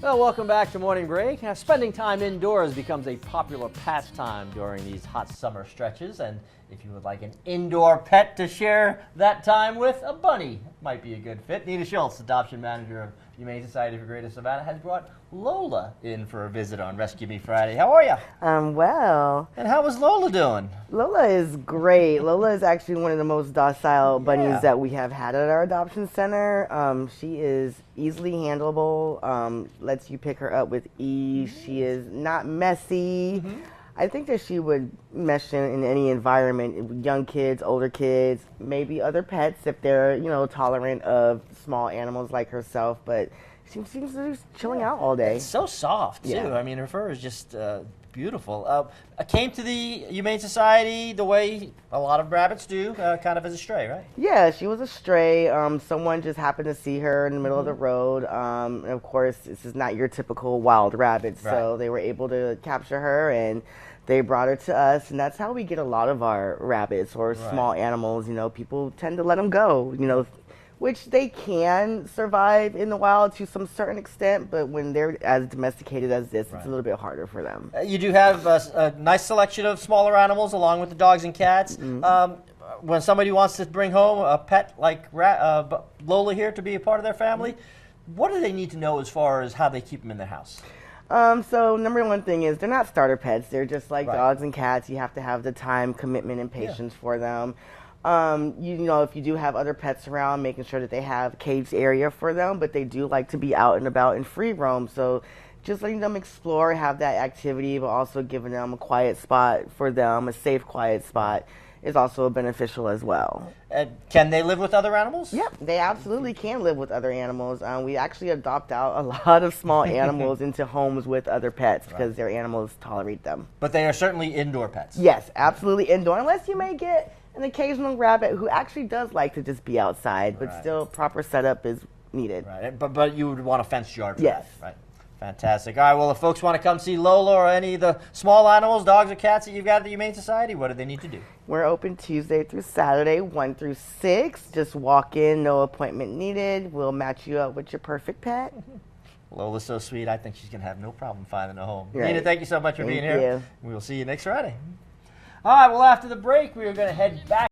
Well, welcome back to Morning Break. Now, spending time indoors becomes a popular pastime during these hot summer stretches, and if you would like an indoor pet to share that time with, a bunny might be a good fit. Nita Schultz, adoption manager of Humane Society for Greater Savannah, has brought Lola in for a visit on Rescue Me Friday. How are you? I'm well. And how is Lola doing? Lola is great. Lola is actually one of the most docile bunnies that we have had at our adoption center. She is easily handleable, lets you pick her up with ease. She is not messy. I think that she would mesh in any environment, young kids, older kids, maybe other pets if they're, tolerant of small animals like herself, but she seems to be chilling out all day. It's so soft, too. Yeah. I mean, her fur is just beautiful. I came to the Humane Society the way a lot of rabbits do, kind of as a stray, right? Yeah, she was a stray. Someone just happened to see her in the middle of the road. And of course, this is not your typical wild rabbit, so they were able to capture her and they brought her to us, and that's how we get a lot of our rabbits or small animals. People tend to let them go, which they can survive in the wild to some certain extent, but when they're as domesticated as this, it's a little bit harder for them. You do have a nice selection of smaller animals along with the dogs and cats. When somebody wants to bring home a pet like Lola here to be a part of their family, what do they need to know as far as how they keep them in their house? So number one thing is they're not starter pets. They're just like dogs and cats. You have to have the time, commitment, and patience for them. If you do have other pets around, making sure that they have caged area for them, but they do like to be out and about and free roam. So just letting them explore, have that activity, but also giving them a quiet spot for them, a safe, quiet spot, is also beneficial as well. Can they live with other animals? Yep, they absolutely can live with other animals. We actually adopt out a lot of small animals into homes with other pets because their animals tolerate them. But they are certainly indoor pets. Yes, absolutely indoor, unless you may get an occasional rabbit who actually does like to just be outside, but still proper setup is needed. Right, but you would want a fenced yard for Yes. that, right? Fantastic. All right, well, if folks want to come see Lola or any of the small animals, dogs or cats that you've got at the Humane Society, what do they need to do? We're open Tuesday through Saturday, 1 through 6. Just walk in, no appointment needed. We'll match you up with your perfect pet. Lola's so sweet, I think she's going to have no problem finding a home. Right. Nina, thank you so much for being here. Thank you. We will see you next Friday. All right, well, after the break, we are going to head back.